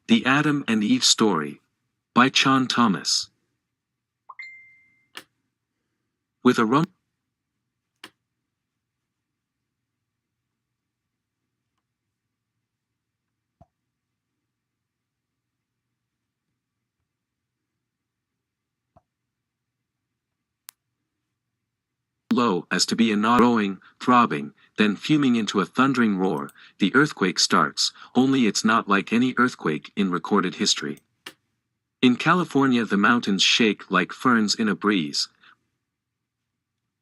The Adam and Eve Story. By John Thomas. With a low as to be a growing, throbbing, then fuming into a thundering roar, the earthquake starts, only it's not like any earthquake in recorded history. In California the mountains shake like ferns in a breeze.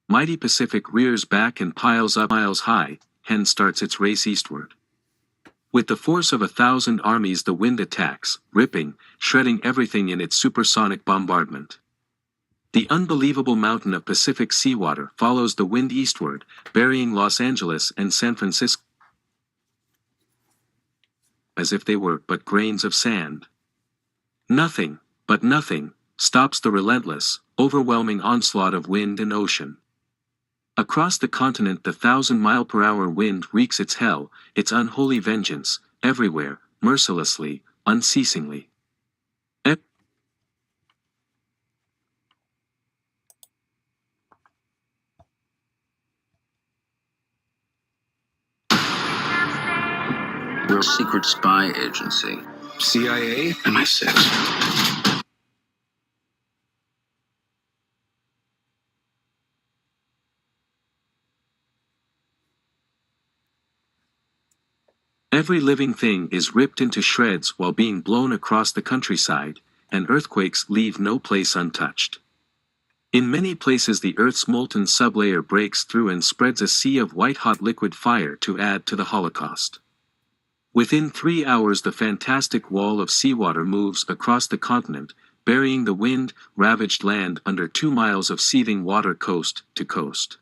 Mighty Pacific rears back and piles up miles high, hence starts its race eastward. With the force of 1,000 armies the wind attacks, ripping, shredding everything in its supersonic bombardment. The unbelievable mountain of Pacific seawater follows the wind eastward, burying Los Angeles and San Francisco as if they were but grains of sand. Nothing, but nothing, stops the relentless, overwhelming onslaught of wind and ocean. Across the continent the 1,000-mile-per-hour wind wreaks its hell, its unholy vengeance, everywhere, mercilessly, unceasingly. We're a secret spy agency. CIA? MI6. Every living thing is ripped into shreds while being blown across the countryside, and earthquakes leave no place untouched. In many places the Earth's molten sublayer breaks through and spreads a sea of white-hot liquid fire to add to the Holocaust. Within 3 hours the fantastic wall of seawater moves across the continent, burying the wind-ravaged land under 2 miles of seething water coast to coast.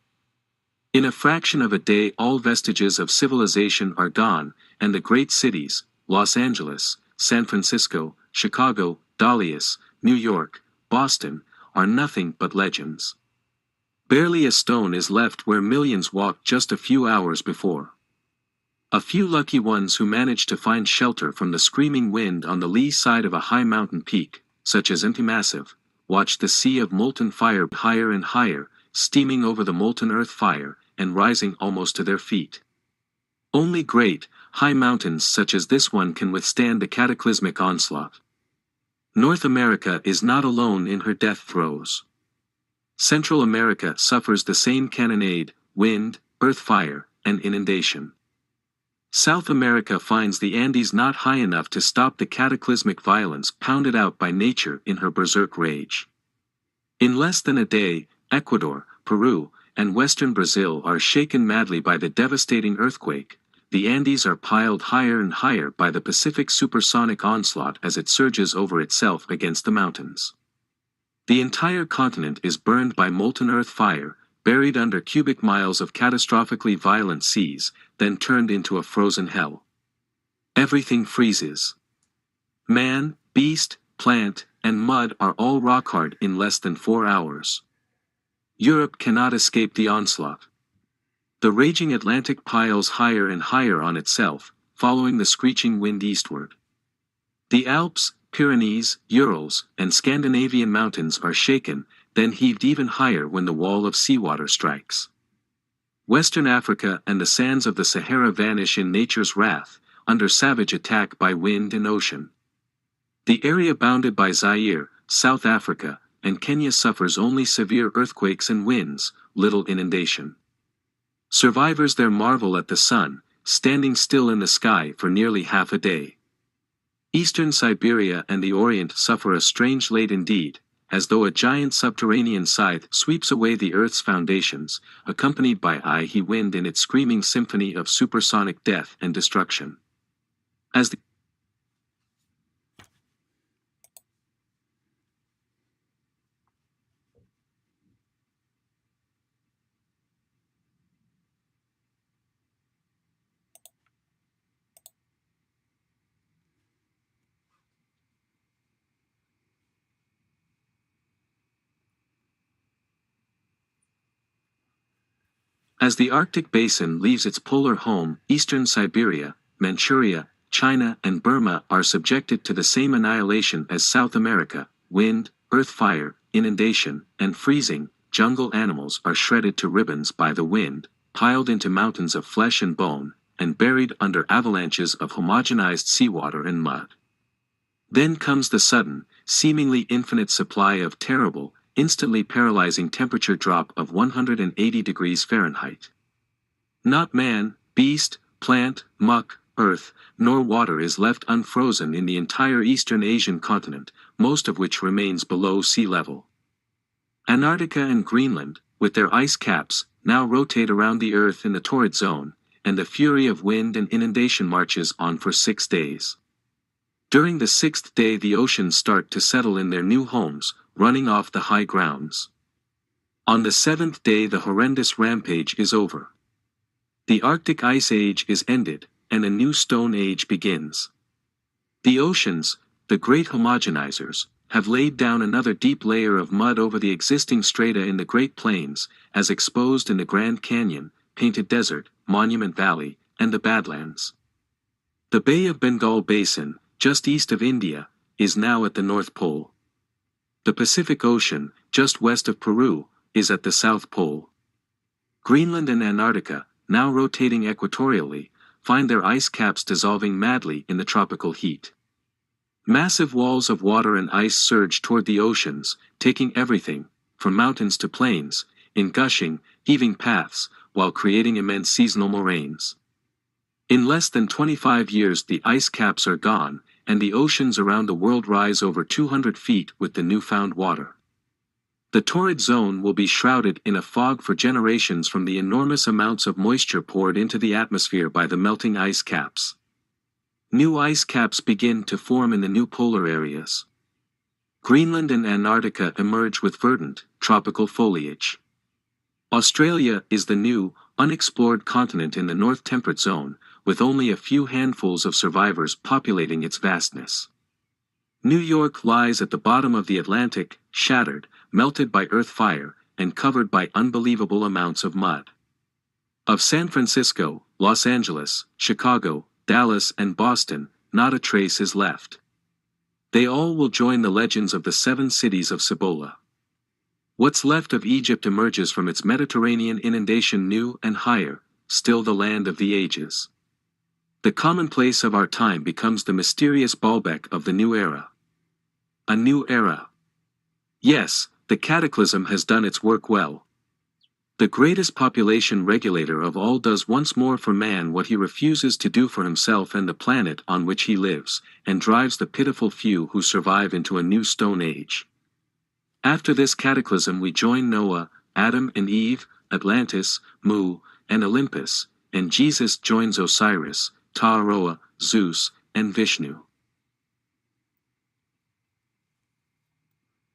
In a fraction of a day all vestiges of civilization are gone, and the great cities, Los Angeles, San Francisco, Chicago, Dallas, New York, Boston, are nothing but legends. Barely a stone is left where millions walked just a few hours before. A few lucky ones who managed to find shelter from the screaming wind on the lee side of a high mountain peak, such as Massive, watched the sea of molten fire higher and higher, steaming over the molten earth fire, and rising almost to their feet. Only great, high mountains such as this one can withstand the cataclysmic onslaught. North America is not alone in her death throes. Central America suffers the same cannonade, wind, earth fire, and inundation. South America finds the Andes not high enough to stop the cataclysmic violence pounded out by nature in her berserk rage. In less than a day, Ecuador, Peru, and western Brazil are shaken madly by the devastating earthquake. The Andes are piled higher and higher by the Pacific supersonic onslaught as it surges over itself against the mountains. The entire continent is burned by molten earth fire, buried under cubic miles of catastrophically violent seas, then turned into a frozen hell. Everything freezes. Man, beast, plant, and mud are all rock hard in less than 4 hours. Europe cannot escape the onslaught. The raging Atlantic piles higher and higher on itself, following the screeching wind eastward. The Alps, Pyrenees, Urals, and Scandinavian mountains are shaken, then heaved even higher when the wall of seawater strikes. Western Africa and the sands of the Sahara vanish in nature's wrath, under savage attack by wind and ocean. The area bounded by Zaire, South Africa, and Kenya suffers only severe earthquakes and winds, little inundation. Survivors there marvel at the sun, standing still in the sky for nearly half a day. Eastern Siberia and the Orient suffer a strange late indeed, as though a giant subterranean scythe sweeps away the Earth's foundations, accompanied by high wind in its screaming symphony of supersonic death and destruction. As the Arctic basin leaves its polar home, eastern Siberia, Manchuria, China, and Burma are subjected to the same annihilation as South America. Wind, earth fire, inundation, and freezing. Jungle animals are shredded to ribbons by the wind, piled into mountains of flesh and bone, and buried under avalanches of homogenized seawater and mud. Then comes the sudden, seemingly infinite supply of terrible, instantly paralyzing temperature drop of 180 degrees Fahrenheit. Not man, beast, plant, muck, earth, nor water is left unfrozen in the entire Eastern Asian continent, most of which remains below sea level. Antarctica and Greenland, with their ice caps, now rotate around the Earth in the torrid zone, and the fury of wind and inundation marches on for 6 days. During the 6th day the oceans start to settle in their new homes, running off the high grounds. On the 7th day the horrendous rampage is over. The Arctic Ice Age is ended, and a new Stone Age begins. The oceans, the great homogenizers, have laid down another deep layer of mud over the existing strata in the Great Plains, as exposed in the Grand Canyon, Painted Desert, Monument Valley, and the Badlands. The Bay of Bengal Basin, just east of India, is now at the North Pole. The Pacific Ocean, just west of Peru, is at the South Pole. Greenland and Antarctica, now rotating equatorially, find their ice caps dissolving madly in the tropical heat. Massive walls of water and ice surge toward the oceans, taking everything, from mountains to plains, in gushing, heaving paths, while creating immense seasonal moraines. In less than 25 years the ice caps are gone, and the oceans around the world rise over 200 feet with the newfound water. The torrid zone will be shrouded in a fog for generations from the enormous amounts of moisture poured into the atmosphere by the melting ice caps. New ice caps begin to form in the new polar areas. Greenland and Antarctica emerge with verdant, tropical foliage. Australia is the new, unexplored continent in the North Temperate Zone, with only a few handfuls of survivors populating its vastness. New York lies at the bottom of the Atlantic, shattered, melted by earth fire, and covered by unbelievable amounts of mud. Of San Francisco, Los Angeles, Chicago, Dallas, and Boston, not a trace is left. They all will join the legends of the 7 cities of Cibola. What's left of Egypt emerges from its Mediterranean inundation new and higher, still the land of the ages. The commonplace of our time becomes the mysterious Baalbek of the new era. A new era. Yes, the cataclysm has done its work well. The greatest population regulator of all does once more for man what he refuses to do for himself and the planet on which he lives, and drives the pitiful few who survive into a new Stone Age. After this cataclysm we join Noah, Adam and Eve, Atlantis, Mu, and Olympus, and Jesus joins Osiris, Taharoa, Zeus, and Vishnu.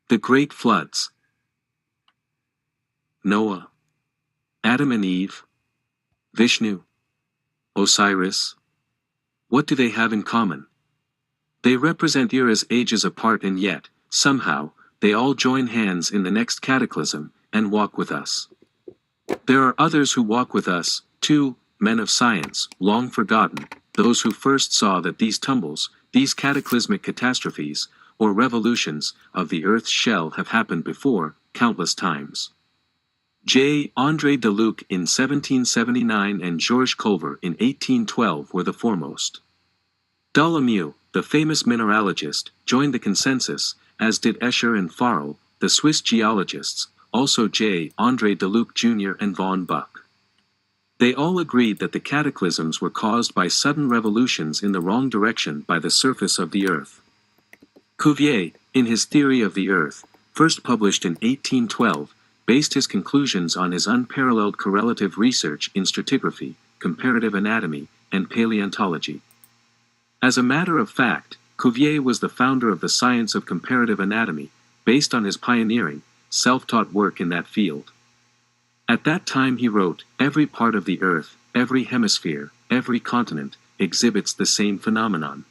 The Great Floods. Noah, Adam and Eve, Vishnu, Osiris. What do they have in common? They represent eras ages apart, and yet, somehow, they all join hands in the next cataclysm, and walk with us. There are others who walk with us, too, men of science, long forgotten, those who first saw that these tumbles, these cataclysmic catastrophes, or revolutions, of the Earth's shell have happened before, countless times. J. André de Luc in 1779 and Georges Culver in 1812 were the foremost. Dolomieu, the famous mineralogist, joined the consensus, as did Escher and Farrell, the Swiss geologists, also J. André de Luc Jr. and von Buch. They all agreed that the cataclysms were caused by sudden revolutions in the wrong direction by the surface of the Earth. Cuvier, in his Theory of the Earth, first published in 1812, based his conclusions on his unparalleled correlative research in stratigraphy, comparative anatomy, and paleontology. As a matter of fact, Cuvier was the founder of the science of comparative anatomy, based on his pioneering, self-taught work in that field. At that time he wrote, "Every part of the Earth, every hemisphere, every continent, exhibits the same phenomenon.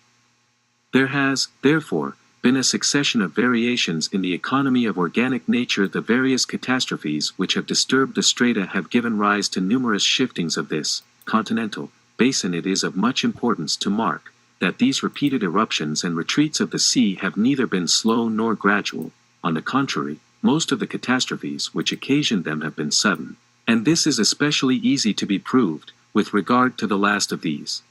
There has, therefore, been a succession of variations in the economy of organic nature. The various catastrophes which have disturbed the strata have given rise to numerous shiftings of this continental basin. It is of much importance to mark that these repeated eruptions and retreats of the sea have neither been slow nor gradual. On the contrary, most of the catastrophes which occasioned them have been sudden, and this is especially easy to be proved, with regard to the last of these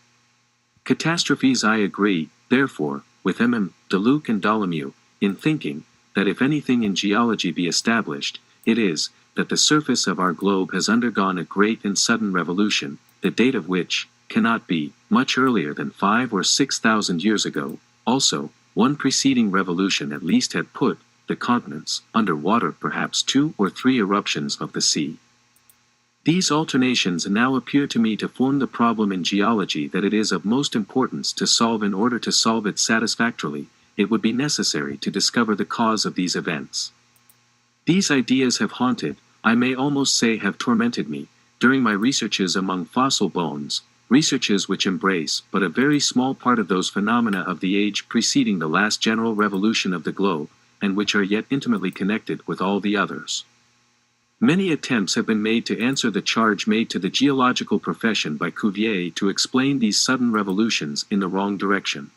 catastrophes. I agree, therefore, with MM. Deluc and Dolomieu, in thinking, that if anything in geology be established, it is, that the surface of our globe has undergone a great and sudden revolution, the date of which cannot be much earlier than 5,000 or 6,000 years ago. Also, one preceding revolution at least had put the continents under water, perhaps 2 or 3 eruptions of the sea. These alternations now appear to me to form the problem in geology that it is of most importance to solve. In order to solve it satisfactorily, it would be necessary to discover the cause of these events. These ideas have haunted, I may almost say have tormented me, during my researches among fossil bones, researches which embrace but a very small part of those phenomena of the age preceding the last general revolution of the globe, and which are yet intimately connected with all the others. Many attempts have been made to answer the charge made to the geological profession by Cuvier to explain these sudden revolutions in the wrong direction.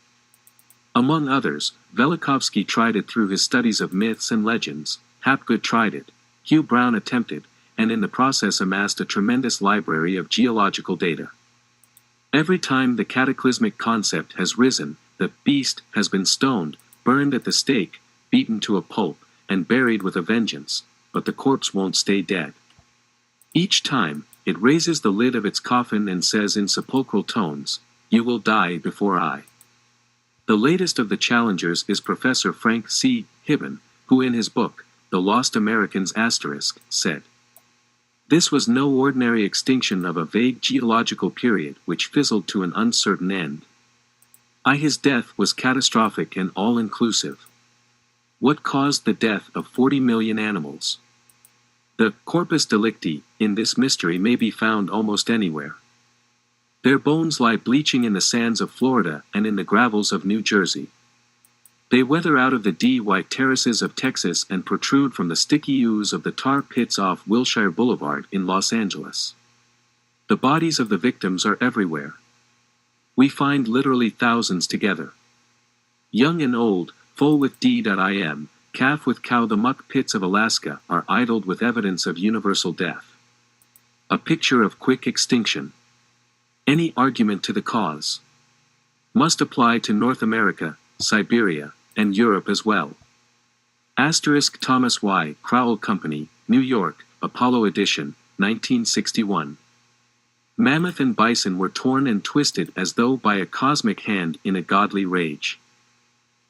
Among others, Velikovsky tried it through his studies of myths and legends, Hapgood tried it, Hugh Brown attempted, and in the process amassed a tremendous library of geological data. Every time the cataclysmic concept has risen, the beast has been stoned, burned at the stake, beaten to a pulp, and buried with a vengeance, but the corpse won't stay dead. Each time, it raises the lid of its coffin and says in sepulchral tones, "You will die before I." The latest of the challengers is Professor Frank C. Hibben, who in his book, The Lost Americans*, said, "This was no ordinary extinction of a vague geological period which fizzled to an uncertain end. His death was catastrophic and all-inclusive. What caused the death of 40 million animals? The corpus delicti in this mystery may be found almost anywhere. Their bones lie bleaching in the sands of Florida and in the gravels of New Jersey. They weather out of the D-white terraces of Texas and protrude from the sticky ooze of the tar pits off Wilshire Boulevard in Los Angeles. The bodies of the victims are everywhere. We find literally thousands together. Young and old, full with D.im, calf with cow. The muck pits of Alaska are idled with evidence of universal death. A picture of quick extinction. Any argument to the cause must apply to North America, Siberia, and Europe as well." Thomas Y. Crowell Company, New York, Apollo edition, 1961. Mammoth and bison were torn and twisted as though by a cosmic hand in a godly rage.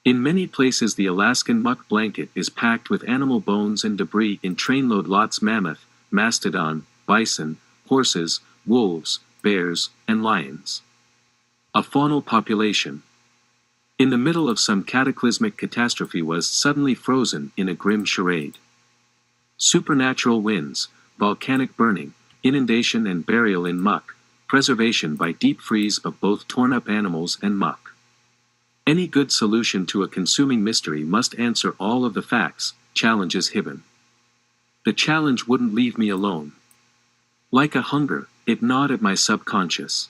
In many places the Alaskan muck blanket is packed with animal bones and debris in trainload lots. Mammoth, mastodon, bison, horses, wolves, bears, and lions. A faunal population, in the middle of some cataclysmic catastrophe, was suddenly frozen in a grim charade. Supernatural winds, volcanic burning, inundation and burial in muck, preservation by deep freeze of both torn-up animals and muck. Any good solution to a consuming mystery must answer all of the facts, challenges Hibben. The challenge wouldn't leave me alone. Like a hunger, it gnawed at my subconscious.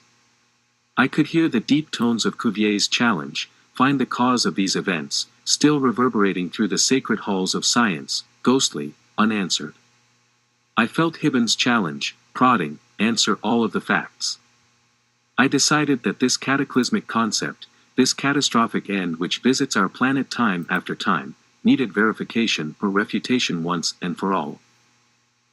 I could hear the deep tones of Cuvier's challenge, find the cause of these events, still reverberating through the sacred halls of science, ghostly, unanswered. I felt Hibben's challenge, prodding, answer all of the facts. I decided that this cataclysmic concept, this catastrophic end which visits our planet time after time, needed verification or refutation once and for all.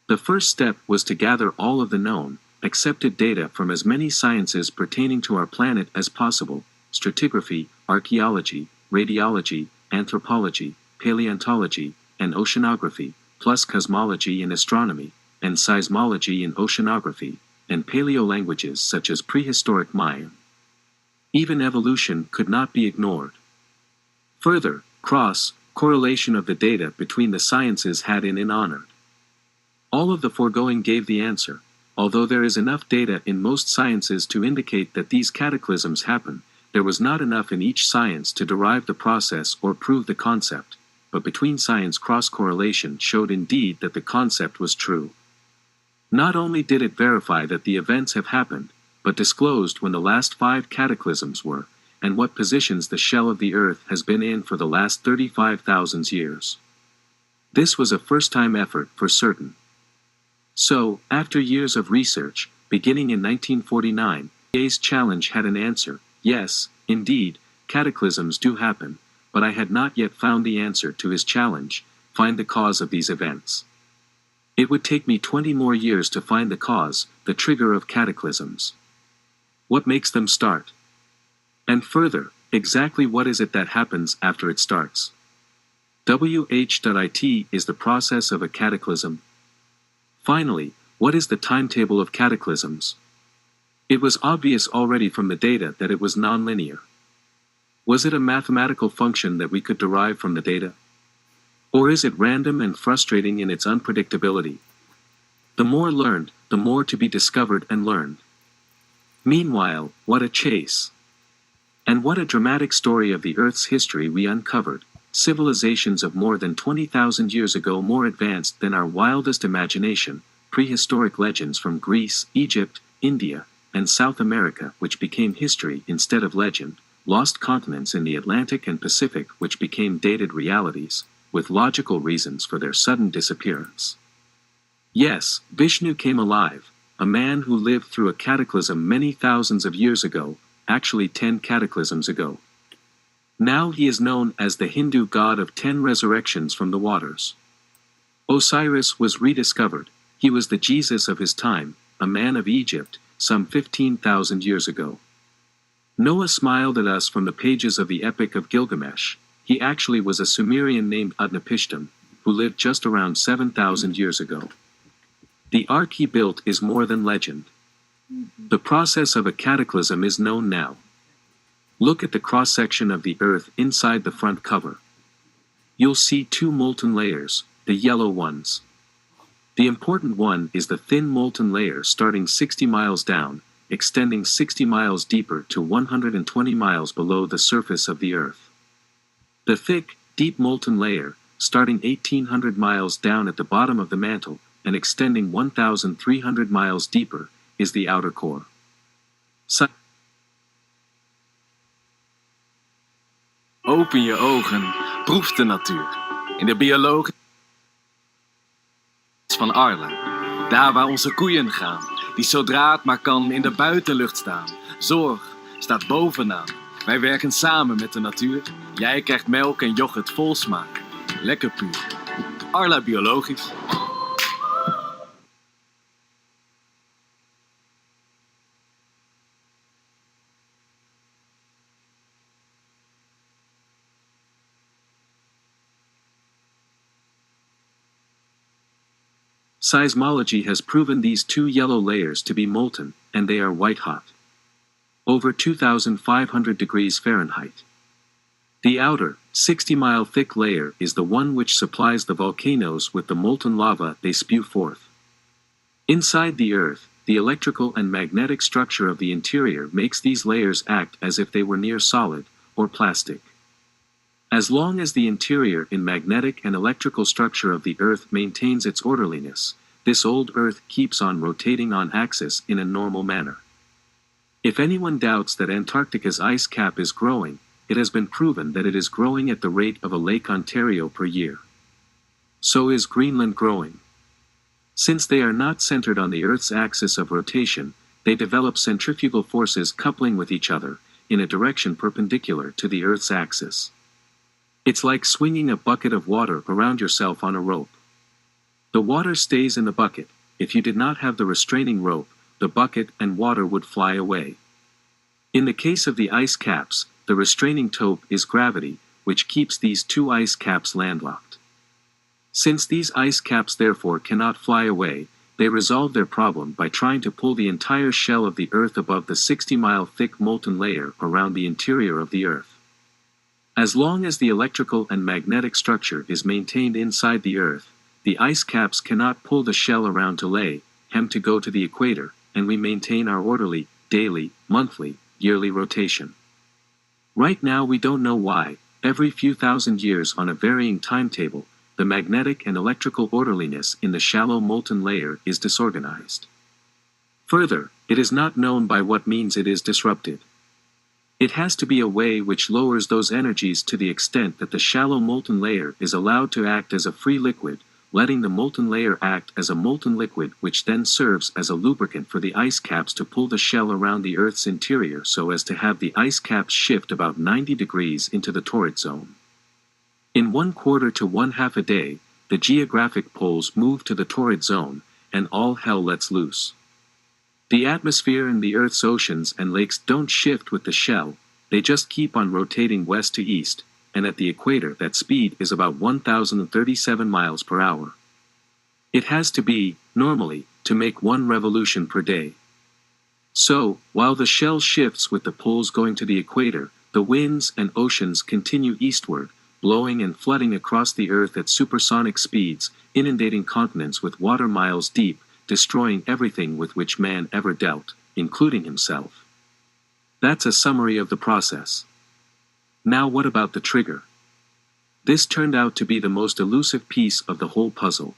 The first step was to gather all of the known, accepted data from as many sciences pertaining to our planet as possible: stratigraphy, archaeology, radiology, anthropology, paleontology, and oceanography, plus cosmology and astronomy, and seismology and oceanography, and paleolanguages such as prehistoric Mayan. Even evolution could not be ignored. Further, correlation of the data between the sciences had in honored. All of the foregoing gave the answer. Although there is enough data in most sciences to indicate that these cataclysms happen, there was not enough in each science to derive the process or prove the concept, but between science cross-correlation showed indeed that the concept was true. Not only did it verify that the events have happened, but disclosed when the last 5 cataclysms were, and what positions the shell of the Earth has been in for the last 35,000 years. This was a first-time effort for certain. So, after years of research, beginning in 1949, Today's challenge had an answer. Yes, indeed, cataclysms do happen, but I had not yet found the answer to his challenge: find the cause of these events. It would take me 20 more years to find the cause, the trigger of cataclysms. What makes them start? And further, exactly what is it that happens after it starts? It is the process of a cataclysm. Finally, what is the timetable of cataclysms? It was obvious already from the data that it was nonlinear. Was it a mathematical function that we could derive from the data? Or is it random and frustrating in its unpredictability? The more learned, the more to be discovered and learned. Meanwhile, what a chase! And what a dramatic story of the Earth's history we uncovered, civilizations of more than 20,000 years ago, more advanced than our wildest imagination, prehistoric legends from Greece, Egypt, India, and South America which became history instead of legend, lost continents in the Atlantic and Pacific which became dated realities, with logical reasons for their sudden disappearance. Yes, Vishnu came alive, a man who lived through a cataclysm many thousands of years ago, actually 10 cataclysms ago. Now he is known as the Hindu god of 10 resurrections from the waters. Osiris was rediscovered. He was the Jesus of his time, a man of Egypt, some 15,000 years ago. Noah smiled at us from the pages of the Epic of Gilgamesh. He actually was a Sumerian named Utnapishtim, who lived just around 7,000 years ago. The ark he built is more than legend. The process of a cataclysm is known now. Look at the cross-section of the Earth inside the front cover. You'll see 2 molten layers, the yellow ones. The important one is the thin molten layer starting 60 miles down, extending 60 miles deeper to 120 miles below the surface of the Earth. The thick, deep molten layer, starting 1,800 miles down at the bottom of the mantle, and extending 1,300 miles deeper, is the outer core. Open je ogen, proef de natuur. In de biologische van Arle. Daar waar onze koeien gaan, die zodra het maar kan in de buitenlucht staan. Zorg staat bovenaan. Wij werken samen met de natuur. Jij krijgt melk en yoghurt vol smaak. Lekker puur. Arla biologisch. Seismology has proven these 2 yellow layers to be molten, and they are white-hot. Over 2,500 degrees Fahrenheit. The outer, 60-mile thick layer is the one which supplies the volcanoes with the molten lava they spew forth. Inside the Earth, the electrical and magnetic structure of the interior makes these layers act as if they were near solid, or plastic. As long as the interior and magnetic and electrical structure of the Earth maintains its orderliness, this old Earth keeps on rotating on axis in a normal manner. If anyone doubts that Antarctica's ice cap is growing, it has been proven that it is growing at the rate of a Lake Ontario per year. So is Greenland growing. Since they are not centered on the Earth's axis of rotation, they develop centrifugal forces coupling with each other, in a direction perpendicular to the Earth's axis. It's like swinging a bucket of water around yourself on a rope. The water stays in the bucket. If you did not have the restraining rope, the bucket and water would fly away. In the case of the ice caps, the restraining tope is gravity, which keeps these 2 ice caps landlocked. Since these ice caps therefore cannot fly away, they resolve their problem by trying to pull the entire shell of the Earth above the 60-mile thick molten layer around the interior of the Earth. As long as the electrical and magnetic structure is maintained inside the Earth, the ice caps cannot pull the shell around to lay, hem to go to the equator, and we maintain our orderly, daily, monthly, yearly rotation. Right now we don't know why, every few thousand years on a varying timetable, the magnetic and electrical orderliness in the shallow molten layer is disorganized. Further, it is not known by what means it is disrupted. It has to be a way which lowers those energies to the extent that the shallow molten layer is allowed to act as a free liquid, letting the molten layer act as a molten liquid which then serves as a lubricant for the ice caps to pull the shell around the Earth's interior so as to have the ice caps shift about 90 degrees into the torrid zone. In 1/4 to 1/2 a day, the geographic poles move to the torrid zone, and all hell lets loose. The atmosphere and the Earth's oceans and lakes don't shift with the shell, they just keep on rotating west to east, and at the equator that speed is about 1,037 miles per hour. It has to be, normally, to make 1 revolution per day. So, while the shell shifts with the poles going to the equator, the winds and oceans continue eastward, blowing and flooding across the Earth at supersonic speeds, inundating continents with water miles deep, destroying everything with which man ever dealt, including himself. That's a summary of the process. Now what about the trigger? This turned out to be the most elusive piece of the whole puzzle.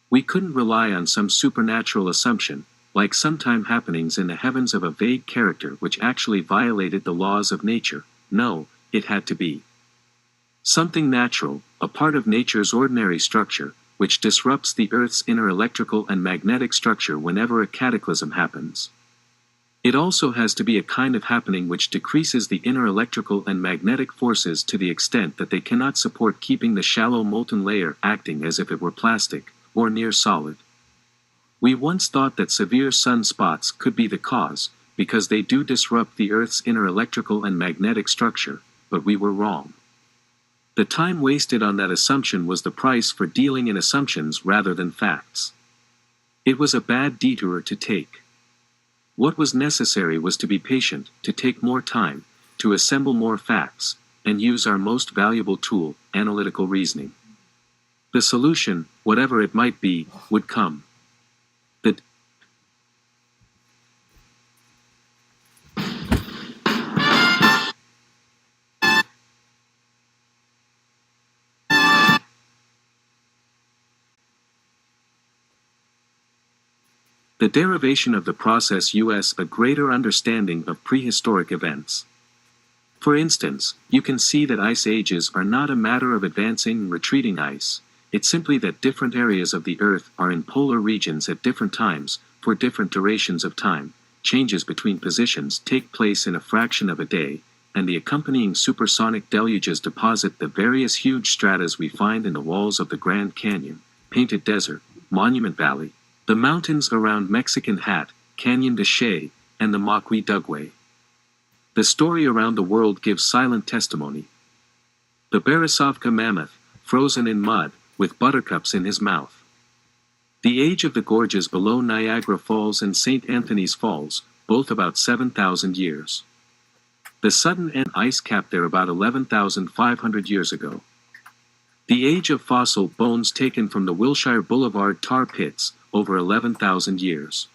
We couldn't rely on some supernatural assumption, like sometime happenings in the heavens of a vague character which actually violated the laws of nature. No, it had to be something natural, a part of nature's ordinary structure, which disrupts the Earth's inner electrical and magnetic structure whenever a cataclysm happens. It also has to be a kind of happening which decreases the inner electrical and magnetic forces to the extent that they cannot support keeping the shallow molten layer acting as if it were plastic, or near solid. We once thought that severe sunspots could be the cause, because they do disrupt the Earth's inner electrical and magnetic structure, but we were wrong. The time wasted on that assumption was the price for dealing in assumptions rather than facts. It was a bad detour to take. What was necessary was to be patient, to take more time, to assemble more facts, and use our most valuable tool, analytical reasoning. The solution, whatever it might be, would come. The derivation of the process us a greater understanding of prehistoric events. For instance, you can see that ice ages are not a matter of advancing and retreating ice, it's simply that different areas of the Earth are in polar regions at different times, for different durations of time, changes between positions take place in a fraction of a day, and the accompanying supersonic deluges deposit the various huge stratas we find in the walls of the Grand Canyon, Painted Desert, Monument Valley, the mountains around Mexican Hat, Canyon de Chelly, and the Maqui Dugway. The story around the world gives silent testimony. The Beresovka mammoth, frozen in mud, with buttercups in his mouth. The age of the gorges below Niagara Falls and St. Anthony's Falls, both about 7,000 years. The sudden end ice cap there about 11,500 years ago. The age of fossil bones taken from the Wilshire Boulevard tar pits, over 11,000 years.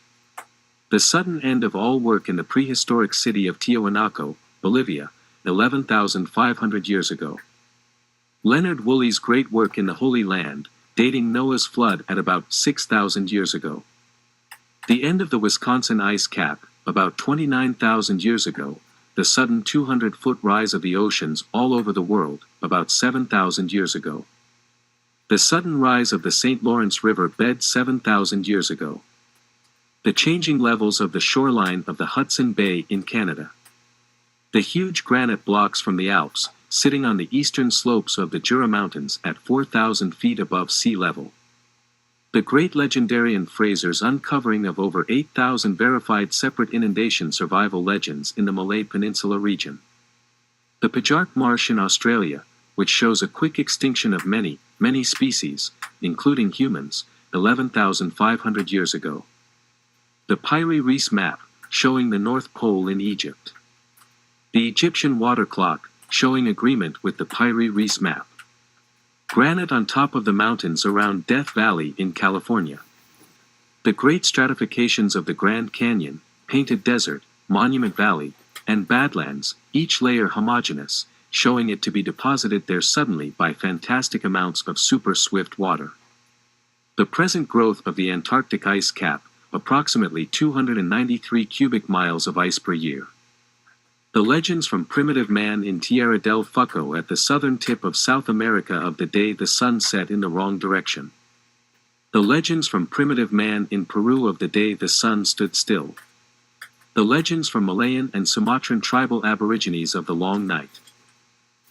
The sudden end of all work in the prehistoric city of Tiahuanaco, Bolivia, 11,500 years ago. Leonard Woolley's great work in the Holy Land, dating Noah's flood at about 6,000 years ago. The end of the Wisconsin ice cap, about 29,000 years ago, the sudden 200-foot rise of the oceans all over the world, about 7,000 years ago. The sudden rise of the St. Lawrence River bed 7,000 years ago. The changing levels of the shoreline of the Hudson Bay in Canada. The huge granite blocks from the Alps, sitting on the eastern slopes of the Jura Mountains at 4,000 feet above sea level. The great legendarian Fraser's uncovering of over 8,000 verified separate inundation survival legends in the Malay Peninsula region. The Pajark Marsh in Australia, which shows a quick extinction of many species, including humans, 11,500 years ago. The Piri Reis map, showing the North Pole in Egypt. The Egyptian water clock, showing agreement with the Piri Reis map. Granite on top of the mountains around Death Valley in California. The great stratifications of the Grand Canyon, Painted Desert, Monument Valley, and Badlands, each layer homogeneous, showing it to be deposited there suddenly by fantastic amounts of super swift water. The present growth of the Antarctic ice cap, approximately 293 cubic miles of ice per year. The legends from primitive man in Tierra del Fuego at the southern tip of South America of the day the sun set in the wrong direction. The legends from primitive man in Peru of the day the sun stood still. The legends from Malayan and Sumatran tribal aborigines of the long night.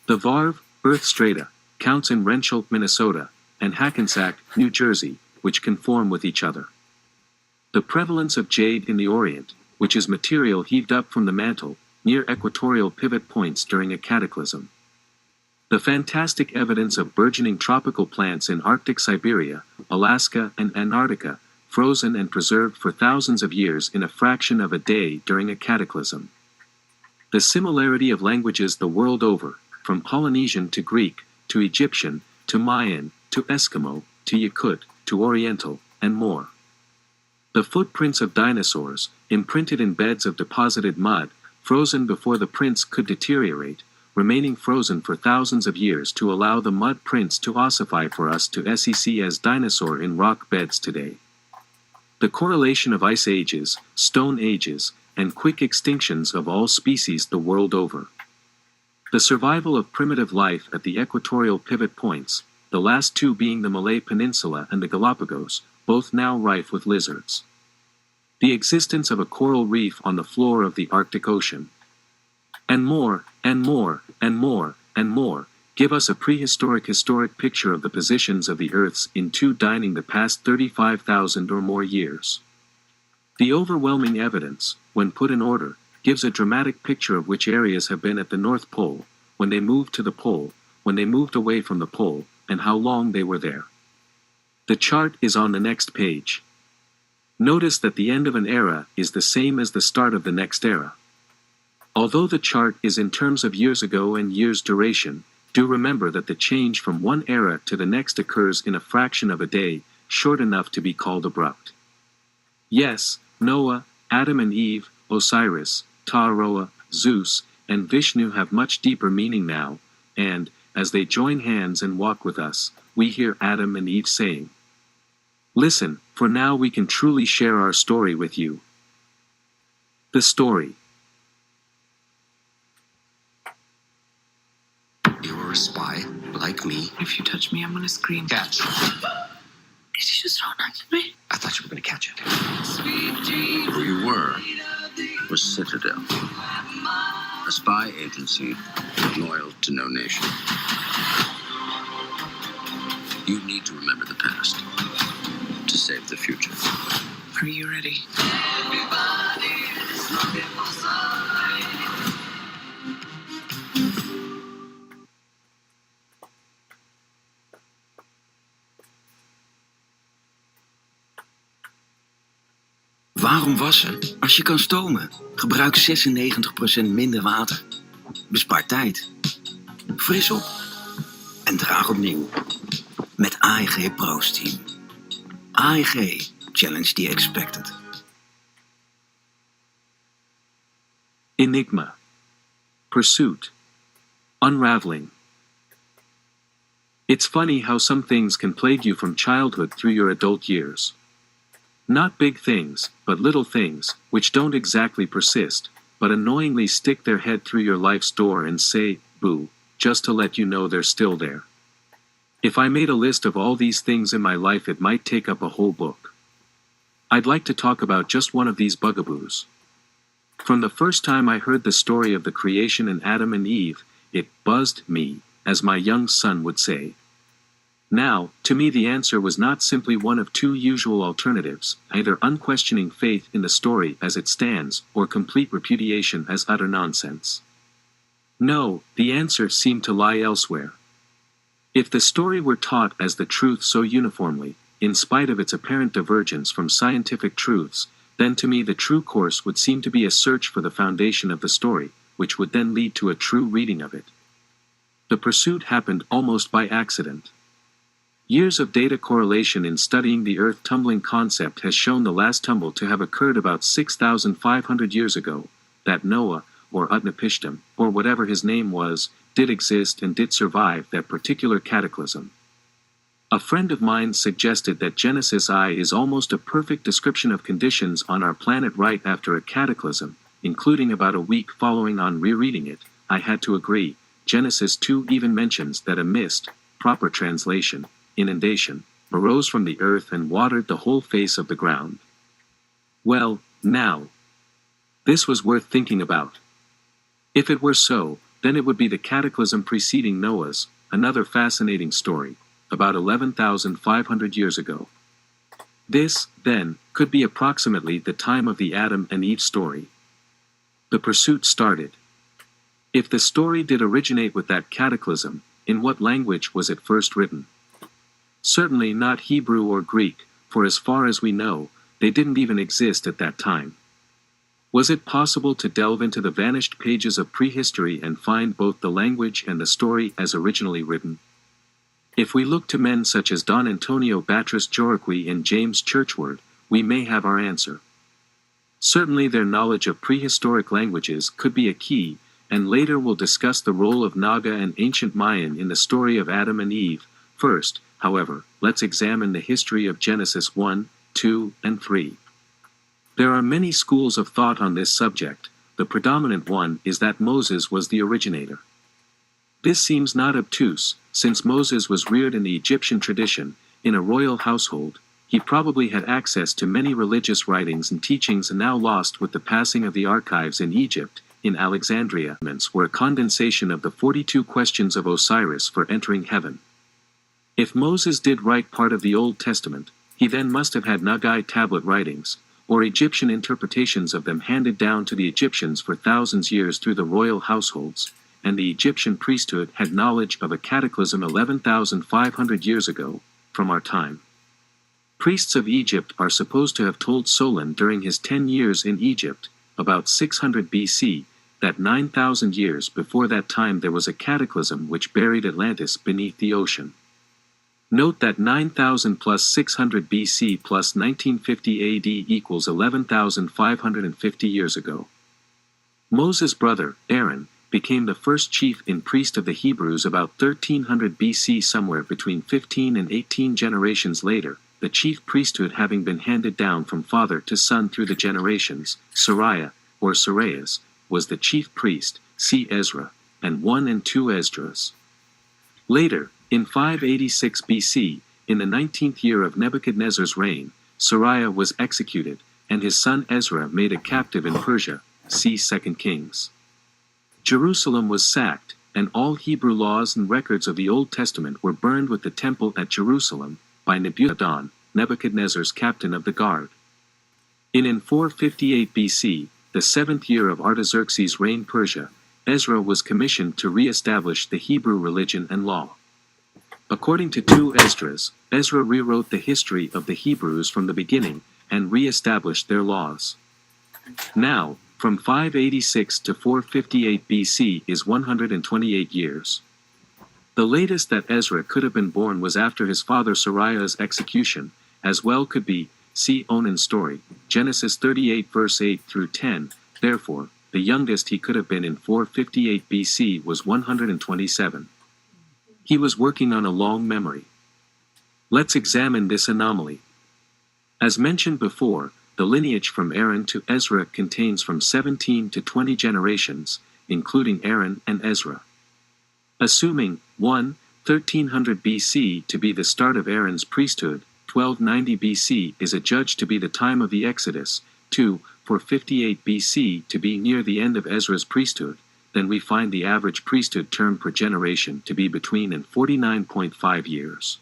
The Varv, Earth strata, counts in Renschel, Minnesota, and Hackensack, New Jersey, which conform with each other. The prevalence of jade in the Orient, which is material heaved up from the mantle, near equatorial pivot points during a cataclysm. The fantastic evidence of burgeoning tropical plants in Arctic Siberia, Alaska, and Antarctica, frozen and preserved for thousands of years in a fraction of a day during a cataclysm. The similarity of languages the world over, from Polynesian to Greek, to Egyptian, to Mayan, to Eskimo, to Yakut, to Oriental, and more. The footprints of dinosaurs, imprinted in beds of deposited mud, frozen before the prints could deteriorate, remaining frozen for thousands of years to allow the mud prints to ossify for us to see as dinosaur in rock beds today. The correlation of ice ages, stone ages, and quick extinctions of all species the world over. The survival of primitive life at the equatorial pivot points, the last two being the Malay Peninsula and the Galapagos, both now rife with lizards. The existence of a coral reef on the floor of the Arctic Ocean. And more, and more, and more, and more, give us a prehistoric historic picture of the positions of the Earths in two dining the past 35,000 or more years. The overwhelming evidence, when put in order, gives a dramatic picture of which areas have been at the North Pole, when they moved to the pole, when they moved away from the pole, and how long they were there. The chart is on the next page. Notice that the end of an era is the same as the start of the next era. Although the chart is in terms of years ago and years duration, do remember that the change from one era to the next occurs in a fraction of a day, short enough to be called abrupt. Yes, Noah, Adam and Eve, Osiris, Taroa, Zeus, and Vishnu have much deeper meaning now, and, as they join hands and walk with us, we hear Adam and Eve saying, "Listen, for now we can truly share our story with you." The story. You were a spy, like me. If you touch me, I'm gonna scream. Catch. Did you just throw a knife at me? I thought you were going to catch it. Where you were was Citadel, a spy agency loyal to no nation. You need to remember the past to save the future. Are you ready? Waarom wassen als je kan stomen? Gebruik 96% minder water. Bespaar tijd. Fris op. En draag opnieuw. Met AEG Pro Steam. AEG. Challenge the expected. Enigma. Pursuit. Unraveling. It's funny how some things can plague you from childhood through your adult years. Not big things, but little things, which don't exactly persist, but annoyingly stick their head through your life's door and say, boo, just to let you know they're still there. If I made a list of all these things in my life, it might take up a whole book. I'd like to talk about just one of these bugaboos. From the first time I heard the story of the creation in Adam and Eve, it buzzed me, as my young son would say. Now, to me the answer was not simply one of two usual alternatives, either unquestioning faith in the story as it stands, or complete repudiation as utter nonsense. No, the answer seemed to lie elsewhere. If the story were taught as the truth so uniformly, in spite of its apparent divergence from scientific truths, then to me the true course would seem to be a search for the foundation of the story, which would then lead to a true reading of it. The pursuit happened almost by accident. Years of data correlation in studying the Earth tumbling concept has shown the last tumble to have occurred about 6,500 years ago, that Noah, or Utnapishtim, or whatever his name was, did exist and did survive that particular cataclysm. A friend of mine suggested that Genesis I is almost a perfect description of conditions on our planet right after a cataclysm, including about a week following on rereading it, I had to agree. Genesis 2 even mentions that a mist, proper translation, inundation, arose from the earth and watered the whole face of the ground. Well, now, this was worth thinking about. If it were so, then it would be the cataclysm preceding Noah's, another fascinating story, about 11,500 years ago. This, then, could be approximately the time of the Adam and Eve story. The pursuit started. If the story did originate with that cataclysm, in what language was it first written? Certainly not Hebrew or Greek, for as far as we know, they didn't even exist at that time. Was it possible to delve into the vanished pages of prehistory and find both the language and the story as originally written? If we look to men such as Don Antonio Batres Joroqui and James Churchward, we may have our answer. Certainly their knowledge of prehistoric languages could be a key, and later we'll discuss the role of Naga and ancient Mayan in the story of Adam and Eve. First, however, let's examine the history of Genesis 1, 2, and 3. There are many schools of thought on this subject. The predominant one is that Moses was the originator. This seems not obtuse, since Moses was reared in the Egyptian tradition, in a royal household. He probably had access to many religious writings and teachings now lost with the passing of the archives in Egypt. In Alexandria, were a condensation of the 42 questions of Osiris for entering heaven. If Moses did write part of the Old Testament, he then must have had Nagai tablet writings, or Egyptian interpretations of them handed down to the Egyptians for thousands years through the royal households, and the Egyptian priesthood had knowledge of a cataclysm 11,500 years ago, from our time. Priests of Egypt are supposed to have told Solon during his 10 years in Egypt, about 600 BC, that 9,000 years before that time there was a cataclysm which buried Atlantis beneath the ocean. Note that 9,000 plus 600 BC plus 1950 AD equals 11,550 years ago. Moses' brother, Aaron, became the first chief and priest of the Hebrews about 1300 BC, somewhere between 15 and 18 generations later, the chief priesthood having been handed down from father to son through the generations. Sariah, or Sarias, was the chief priest, see Ezra, and 1 and 2 Esdras. Later, in 586 BC, in the 19th year of Nebuchadnezzar's reign, Sariah was executed, and his son Ezra made a captive in Persia, see 2 Kings. Jerusalem was sacked, and all Hebrew laws and records of the Old Testament were burned with the temple at Jerusalem, by Nebuchadnezzar, Nebuchadnezzar's captain of the guard. In 458 BC, the 7th year of Artaxerxes' reign Persia, Ezra was commissioned to re-establish the Hebrew religion and law. According to 2 Esdras, Ezra rewrote the history of the Hebrews from the beginning, and re-established their laws. Now, from 586 to 458 BC is 128 years. The latest that Ezra could have been born was after his father Sariah's execution, as well could be, see Onan's story, Genesis 38 verse 8 through 10, therefore, the youngest he could have been in 458 BC was 127. He was working on a long memory. Let's examine this anomaly. As mentioned before, the lineage from Aaron to Ezra contains from 17 to 20 generations, including Aaron and Ezra. Assuming 1. 1300 BC to be the start of Aaron's priesthood, 1290 BC is adjudged to be the time of the Exodus, 2. 458 BC to be near the end of Ezra's priesthood, then we find the average priesthood term per generation to be between and 49.5 years.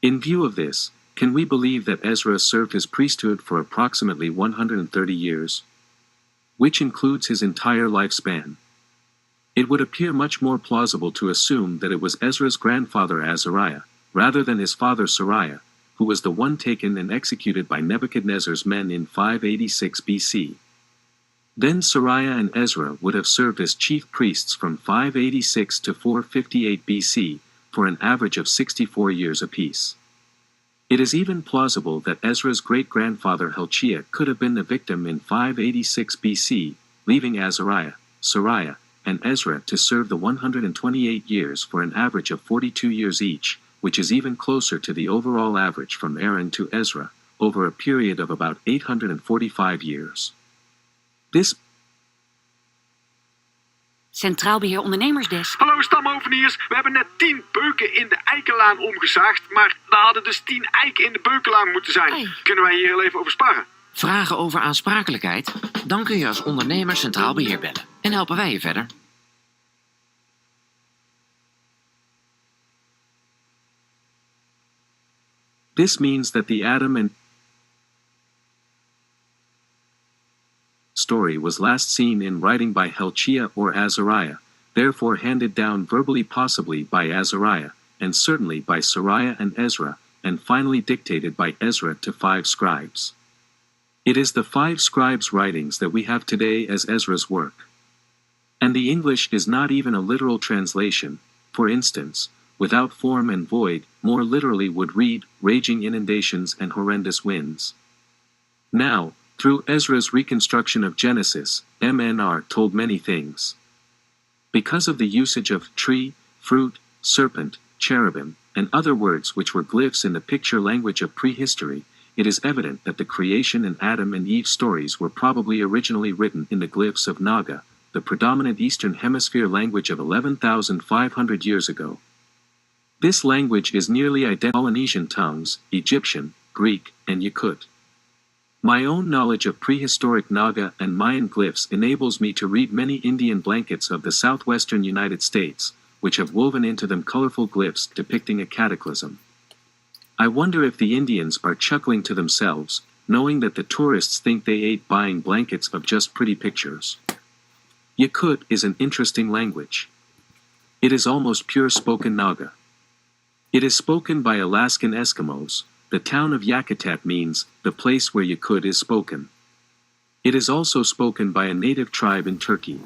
In view of this, can we believe that Ezra served his priesthood for approximately 130 years? Which includes his entire lifespan. It would appear much more plausible to assume that it was Ezra's grandfather Azariah, rather than his father Sariah, who was the one taken and executed by Nebuchadnezzar's men in 586 BC. Then Sariah and Ezra would have served as chief priests from 586 to 458 BC, for an average of 64 years apiece. It is even plausible that Ezra's great-grandfather Hilkiah could have been the victim in 586 BC, leaving Azariah, Sariah, and Ezra to serve the 128 years for an average of 42 years each, which is even closer to the overall average from Aaron to Ezra, over a period of about 845 years. This Centraal Beheer Ondernemersdesk. Hallo stamhoveniers, we hebben net 10 beuken in de eikenlaan omgezaagd, maar er hadden dus 10 eiken in de beukenlaan moeten zijn. Hey. Kunnen wij hier heel even over sparren? Vragen over aansprakelijkheid? Dan kun je als ondernemer Centraal Beheer bellen. En helpen wij je verder. This means that the Adam and story was last seen in writing by Helchia or Azariah, therefore handed down verbally possibly by Azariah, and certainly by Sariah and Ezra, and finally dictated by Ezra to 5 scribes. It is the 5 scribes' writings that we have today as Ezra's work. And the English is not even a literal translation. For instance, without form and void, more literally would read, raging inundations and horrendous winds. Now, through Ezra's reconstruction of Genesis, MNR told many things. Because of the usage of tree, fruit, serpent, cherubim, and other words which were glyphs in the picture language of prehistory, it is evident that the creation and Adam and Eve stories were probably originally written in the glyphs of Naga, the predominant Eastern Hemisphere language of 11,500 years ago. This language is nearly identical to Polynesian tongues, Egyptian, Greek, and Yakut. My own knowledge of prehistoric Naga and Mayan glyphs enables me to read many Indian blankets of the southwestern United States, which have woven into them colorful glyphs depicting a cataclysm. I wonder if the Indians are chuckling to themselves, knowing that the tourists think they ate buying blankets of just pretty pictures. Yakut is an interesting language. It is almost pure spoken Naga. It is spoken by Alaskan Eskimos. The town of Yakutat means the place where Yakut is spoken. It is also spoken by a native tribe in Turkey.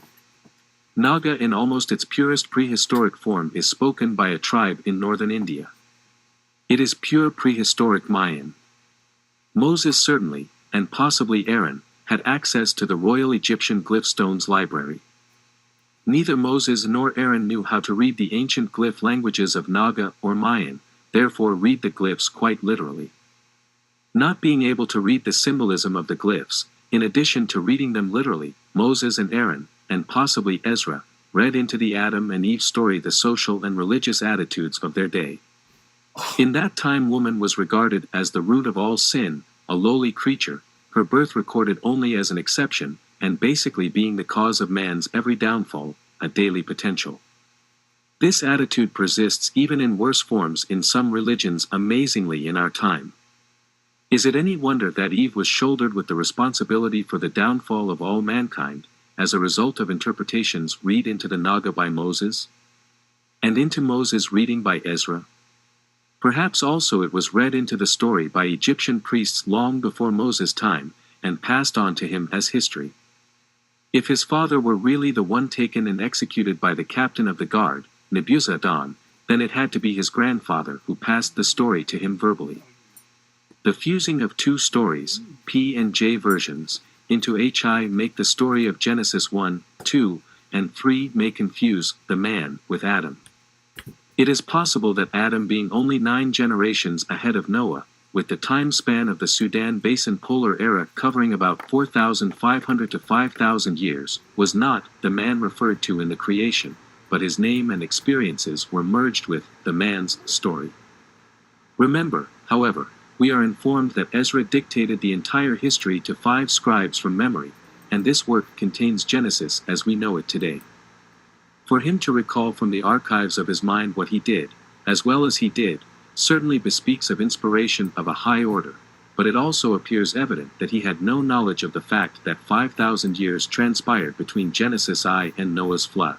Naga in almost its purest prehistoric form is spoken by a tribe in northern India. It is pure prehistoric Mayan. Moses certainly, and possibly Aaron, had access to the Royal Egyptian Glyphstones library. Neither Moses nor Aaron knew how to read the ancient glyph languages of Naga or Mayan, therefore read the glyphs quite literally. Not being able to read the symbolism of the glyphs, in addition to reading them literally, Moses and Aaron, and possibly Ezra, read into the Adam and Eve story the social and religious attitudes of their day. In that time woman was regarded as the root of all sin, a lowly creature, her birth recorded only as an exception, and basically being the cause of man's every downfall, a daily potential. This attitude persists even in worse forms in some religions amazingly in our time. Is it any wonder that Eve was shouldered with the responsibility for the downfall of all mankind, as a result of interpretations read into the Naga by Moses? And into Moses reading by Ezra? Perhaps also it was read into the story by Egyptian priests long before Moses' time, and passed on to him as history. If his father were really the one taken and executed by the captain of the guard, Nebuzaradan, then it had to be his grandfather who passed the story to him verbally. The fusing of 2 stories, P and J versions, into HI make the story of Genesis 1, 2, and 3 may confuse the man with Adam. It is possible that Adam being only 9 generations ahead of Noah, with the time span of the Sudan Basin Polar Era covering about 4,500 to 5,000 years, was not the man referred to in the creation, but his name and experiences were merged with the man's story. Remember, however, we are informed that Ezra dictated the entire history to 5 scribes from memory, and this work contains Genesis as we know it today. For him to recall from the archives of his mind what he did, as well as he did, certainly bespeaks of inspiration of a high order, but it also appears evident that he had no knowledge of the fact that 5,000 years transpired between Genesis I and Noah's flood.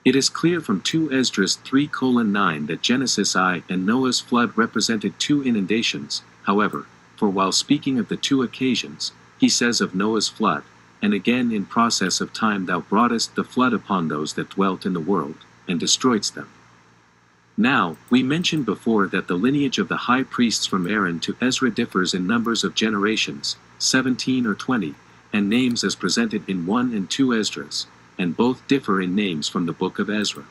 It is clear from 2 Esdras 3:9 that Genesis I and Noah's flood represented 2 inundations, however, for while speaking of the 2 occasions, he says of Noah's flood, and again in process of time thou broughtest the flood upon those that dwelt in the world, and destroyedst them. Now, we mentioned before that the lineage of the high priests from Aaron to Ezra differs in numbers of generations, 17 or 20, and names as presented in 1 and 2 Esdras, and both differ in names from the book of Ezra.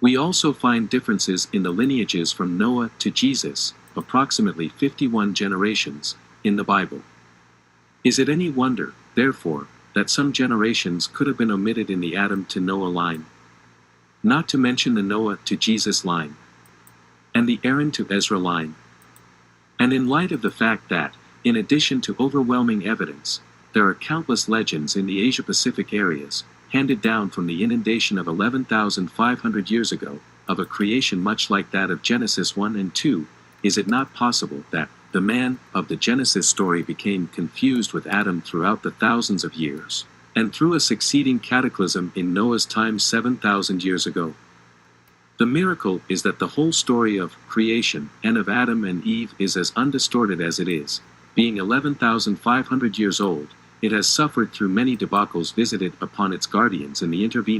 We also find differences in the lineages from Noah to Jesus, approximately 51 generations, in the Bible. Is it any wonder, therefore, that some generations could have been omitted in the Adam to Noah line. Not to mention the Noah to Jesus line. And the Aaron to Ezra line. And in light of the fact that, in addition to overwhelming evidence, there are countless legends in the Asia-Pacific areas, handed down from the inundation of 11,500 years ago, of a creation much like that of Genesis 1 and 2, is it not possible that the man of the Genesis story became confused with Adam throughout the thousands of years, and through a succeeding cataclysm in Noah's time 7,000 years ago? The miracle is that the whole story of creation and of Adam and Eve is as undistorted as it is. Being 11,500 years old, it has suffered through many debacles visited upon its guardians in the intervening